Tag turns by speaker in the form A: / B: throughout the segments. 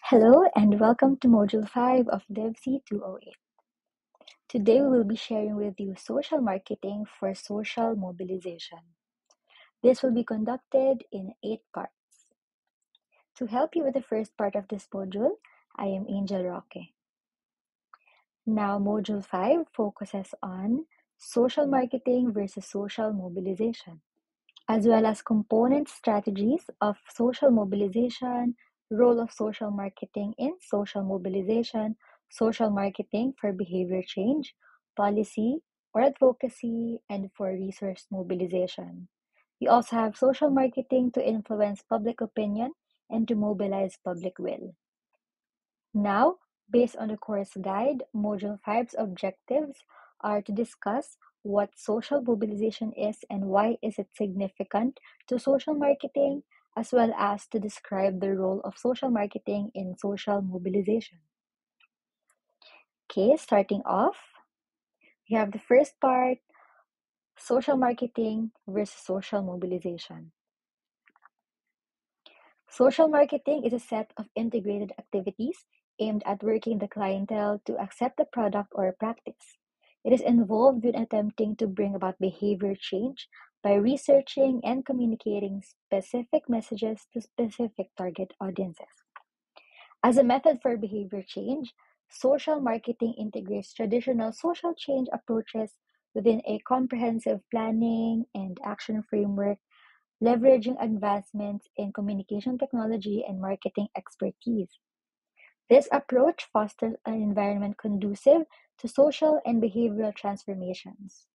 A: Hello and welcome to Module 5 of DevC 208. Today we will be sharing with you social marketing for social mobilization. This will be conducted in 8 parts. To help you with the first part of this module, I am Angel Roque. Now, Module 5 focuses on social marketing versus social mobilization, as well as component strategies of social mobilization, role of social marketing in social mobilization, social marketing for behavior change, policy or advocacy, and for resource mobilization. We also have social marketing to influence public opinion and to mobilize public will. Now, based on the course guide, Module 5's objectives are to discuss what social mobilization is and why is it significant to social marketing, as well as to describe the role of social marketing in social mobilization. Okay, starting off, we have the first part, social marketing versus social mobilization. Social marketing is a set of integrated activities aimed at working the clientele to accept a product or a practice. It is involved in attempting to bring about behavior change by researching and communicating specific messages to specific target audiences. As a method for behavior change, social marketing integrates traditional social change approaches within a comprehensive planning and action framework, leveraging advancements in communication technology and marketing expertise. This approach fosters an environment conducive to social and behavioral transformations.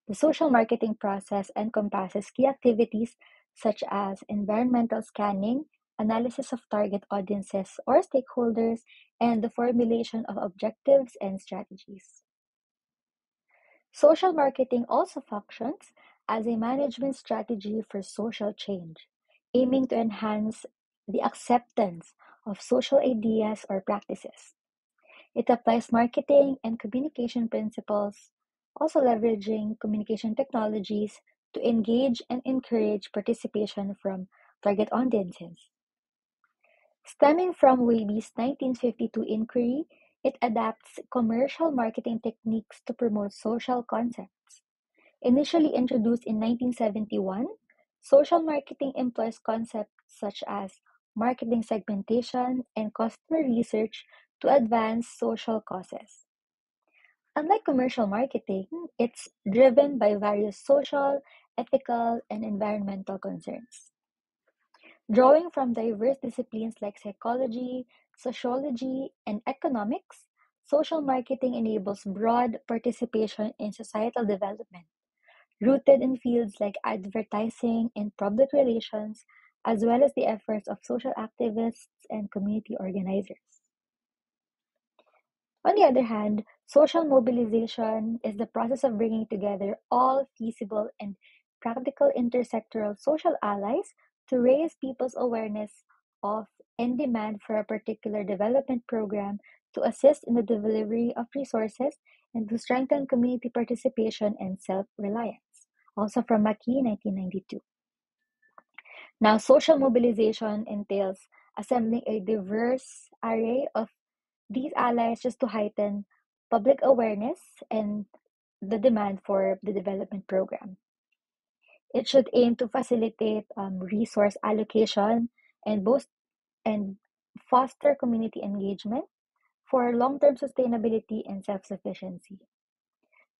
A: The social marketing process encompasses key activities such as environmental scanning, analysis of target audiences or stakeholders, and the formulation of objectives and strategies. Social marketing also functions as a management strategy for social change, aiming to enhance the acceptance of social ideas or practices. It applies marketing and communication principles, also leveraging communication technologies to engage and encourage participation from target audiences. Stemming from Weiby's 1952 inquiry, it adapts commercial marketing techniques to promote social concepts. Initially introduced in 1971, social marketing employs concepts such as marketing segmentation and customer research to advance social causes. Unlike commercial marketing, it's driven by various social, ethical, and environmental concerns. Drawing from diverse disciplines like psychology, sociology, and economics, social marketing enables broad participation in societal development, rooted in fields like advertising and public relations, as well as the efforts of social activists and community organizers. On the other hand, social mobilization is the process of bringing together all feasible and practical intersectoral social allies to raise people's awareness of and demand for a particular development program to assist in the delivery of resources and to strengthen community participation and self-reliance. Also from Maki, 1992. Now, social mobilization entails assembling a diverse array of these allies just to heighten public awareness and the demand for the development program. It should aim to facilitate resource allocation and boost and foster community engagement for long-term sustainability and self-sufficiency.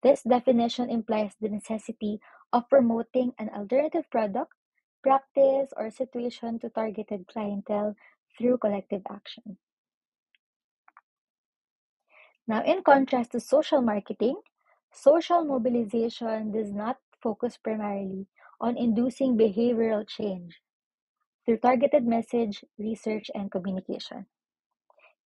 A: This definition implies the necessity of promoting an alternative product, practice, or situation to targeted clientele through collective action. Now, in contrast to social marketing, social mobilization does not focus primarily on inducing behavioral change through targeted message, research, and communication.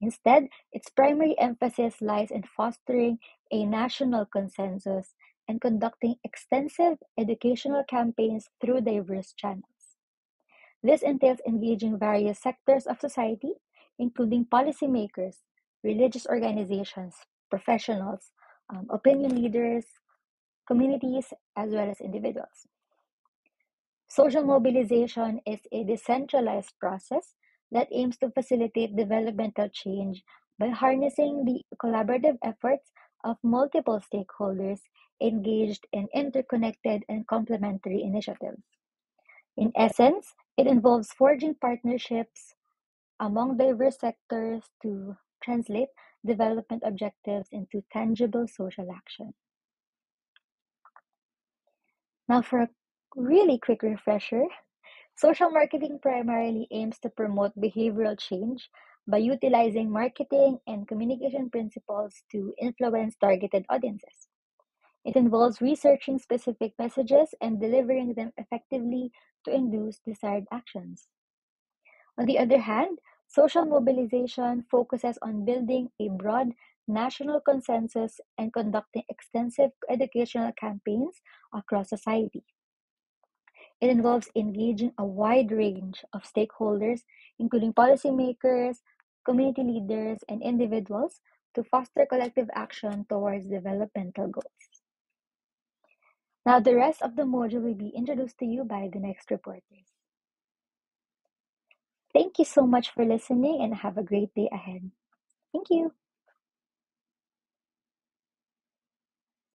A: Instead, its primary emphasis lies in fostering a national consensus and conducting extensive educational campaigns through diverse channels. This entails engaging various sectors of society, including policymakers, religious organizations, professionals, opinion leaders, communities, as well as individuals. Social mobilization is a decentralized process that aims to facilitate developmental change by harnessing the collaborative efforts of multiple stakeholders engaged in interconnected and complementary initiatives. In essence, it involves forging partnerships among diverse sectors to translate development objectives into tangible social action. Now, for a really quick refresher, social marketing primarily aims to promote behavioral change by utilizing marketing and communication principles to influence targeted audiences. It involves researching specific messages and delivering them effectively to induce desired actions. On the other hand, social mobilization focuses on building a broad national consensus and conducting extensive educational campaigns across society. It involves engaging a wide range of stakeholders, including policymakers, community leaders, and individuals, to foster collective action towards developmental goals. Now, the rest of the module will be introduced to you by the next reporters. Thank you so much for listening and have a great day ahead. Thank you.